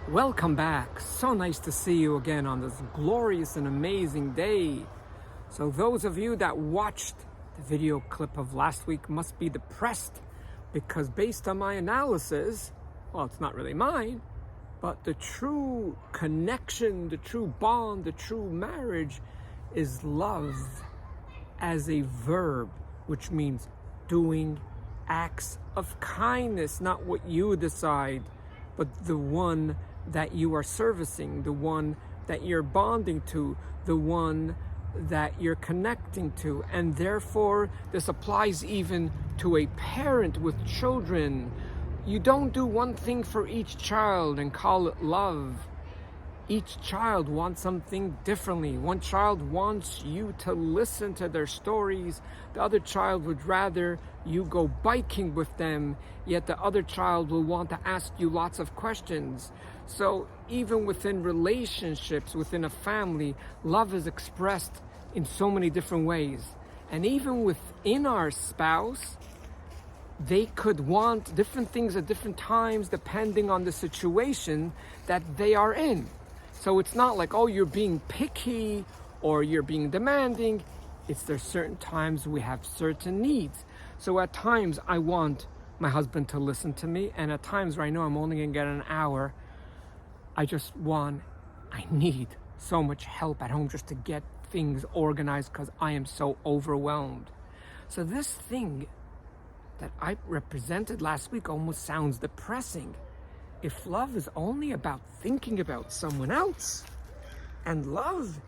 Welcome back. So nice to see you again on this glorious and amazing day. So those of you that watched the video clip of last week must be depressed because based on my analysis, well, it's not really mine, but the true connection, the true bond, the true marriage is love as a verb, which means doing acts of kindness, not what you decide, but the one that you are servicing, the one that you're bonding to, the one that you're connecting to. And therefore, this applies even to a parent with children. You don't do one thing for each child and call it love. Each child wants something differently. One child wants you to listen to their stories. The other child would rather you go biking with them, yet the other child will want to ask you lots of questions. So even within relationships, within a family, love is expressed in so many different ways. And even within our spouse, they could want different things at different times depending on the situation that they are in. So it's not like, oh, you're being picky or you're being demanding. It's there's certain times we have certain needs. So at times I want my husband to listen to me, and at times where I know I'm only gonna get an hour, I need so much help at home just to get things organized because I am so overwhelmed. So this thing that I represented last week almost sounds depressing. If love is only about thinking about someone else, and love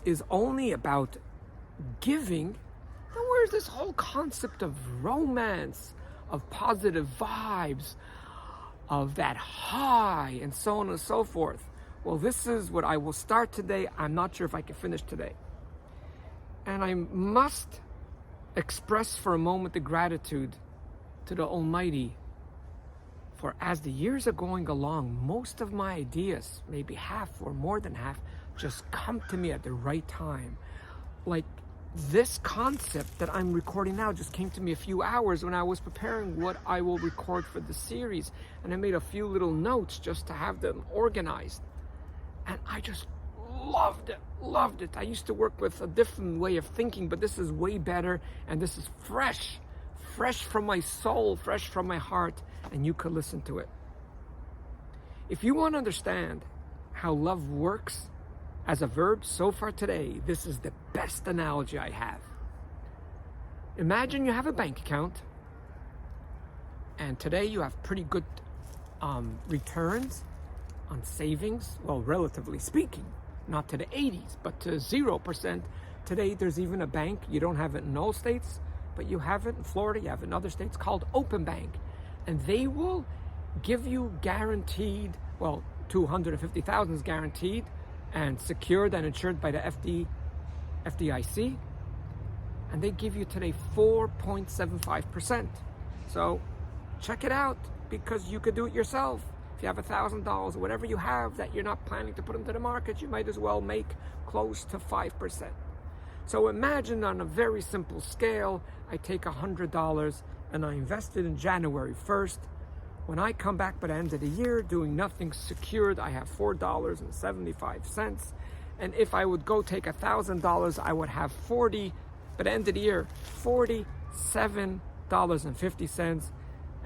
is only about giving, then where's this whole concept of romance, of positive vibes, of that high, and so on and so forth? Well, this is what I will start today. I'm not sure if I can finish today. And I must express for a moment the gratitude to the Almighty, for as the years are going along, most of my ideas, maybe half or more than half, just come to me at the right time. Like this concept that I'm recording now just came to me a few hours when I was preparing what I will record for the series. And I made a few little notes just to have them organized. And I just loved it. I used to work with a different way of thinking, but this is way better. And this is fresh from my soul, fresh from my heart. And you could listen to it. If you want to understand how love works as a verb so far today, this is the best analogy I have. Imagine you have a bank account, and today you have pretty good returns on savings, well, relatively speaking, not to the 80s, but to 0%. Today there's even a bank, you don't have it in all states, but you have it in Florida, you have it in other states, called Open Bank. And they will give you guaranteed, well, $250,000 is guaranteed and secured and insured by the FDIC. And they give you today 4.75%. So check it out, because you could do it yourself. If you have $1,000 or whatever you have that you're not planning to put into the market, you might as well make close to 5%. So imagine on a very simple scale, I take $100 and I invested in January 1st. When I come back by the end of the year doing nothing secured, I have $4.75. And if I would go take $1,000, I would have by the end of the year, $47.50.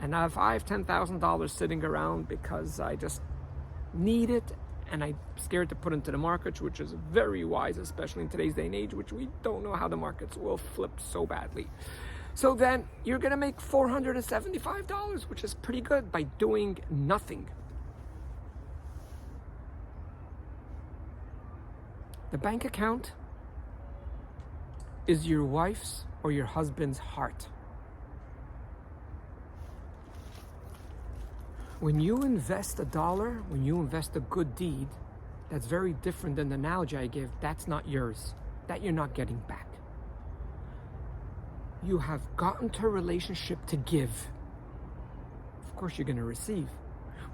And if I have $10,000 sitting around because I just need it and I'm scared to put into the markets, which is very wise, especially in today's day and age, which we don't know how the markets will flip so badly. So then you're going to make $475, which is pretty good, by doing nothing. The bank account is your wife's or your husband's heart. When you invest $1, when you invest a good deed, that's very different than the analogy I give. That's not yours. That you're not getting back. You have gotten to a relationship to give. Of course, you're going to receive.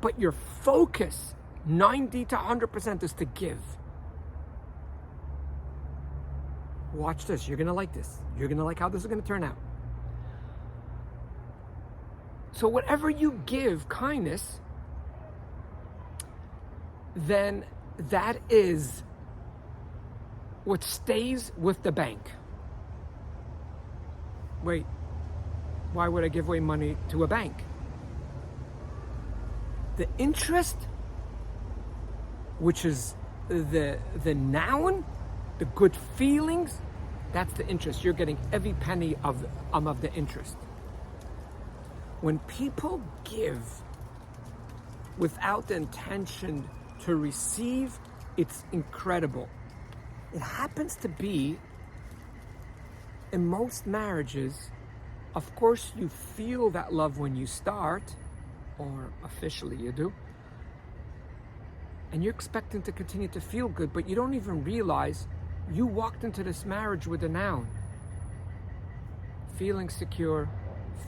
But your focus, 90 to 100%, is to give. Watch this. You're going to like this. You're going to like how this is going to turn out. So whatever you give, kindness, then that is what stays with the bank. Wait, why would I give away money to a bank? The interest, which is the noun, the good feelings, that's the interest. You're getting every penny of the interest. When people give without the intention to receive, it's incredible. It happens to be, in most marriages, of course you feel that love when you start, or officially you do, and you're expecting to continue to feel good, but you don't even realize you walked into this marriage with a noun. Feeling secure,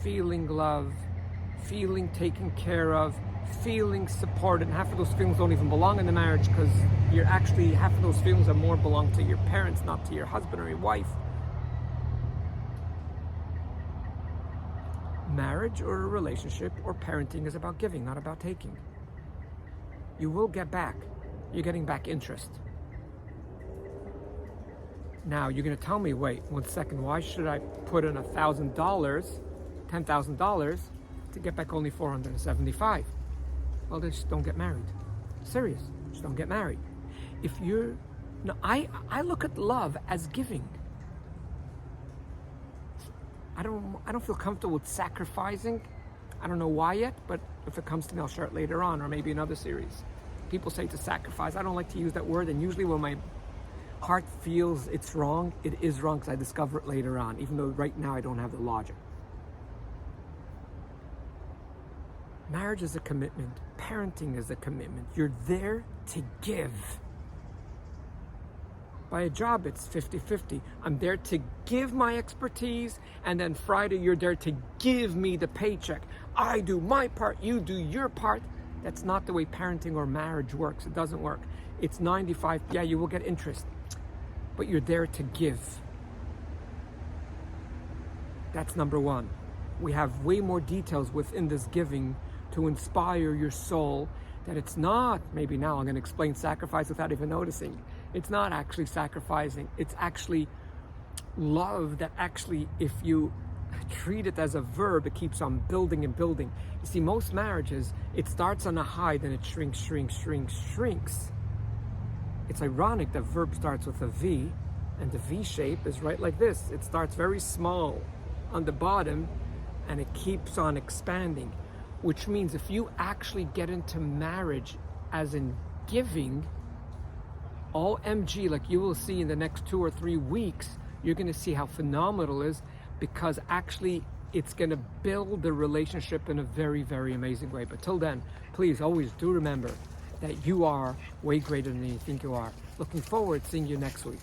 feeling love, feeling taken care of, feeling supported. And half of those feelings don't even belong in the marriage, because you're actually, half of those feelings are more belong to your parents, not to your husband or your wife. Marriage or a relationship or parenting is about giving, not about taking. You will get back. You're getting back interest. Now, you're going to tell me, wait, 1 second, why should I put in $1,000, $10,000 to get back only $475? Well, they just don't get married. Serious, just don't get married. If you're, no, I look at love as giving. I don't feel comfortable with sacrificing. I don't know why yet, but if it comes to me, I'll share it later on, or maybe another series. People say to sacrifice. I don't like to use that word, and usually when my heart feels it's wrong, it is wrong, because I discover it later on, even though right now I don't have the logic. Marriage is a commitment. Parenting is a commitment. You're there to give. By a job, it's 50-50. I'm there to give my expertise, and then Friday you're there to give me the paycheck. I do my part, you do your part. That's not the way parenting or marriage works. It doesn't work. It's 95, yeah, you will get interest, but you're there to give. That's number one. We have way more details within this giving to inspire your soul, that it's not, maybe now I'm going to explain sacrifice without even noticing. It's not actually sacrificing. It's actually love that actually, if you treat it as a verb, it keeps on building and building. You see, most marriages, it starts on a high, then it shrinks, shrinks, shrinks, shrinks. It's ironic that verb starts with a V, and the V shape is right like this. It starts very small on the bottom, and it keeps on expanding, which means if you actually get into marriage as in giving, all MG, like you will see in the next 2 or 3 weeks, you're going to see how phenomenal it is, because actually it's going to build the relationship in a very, very amazing way. But till then, please always do remember that you are way greater than you think you are. Looking forward to seeing you next week.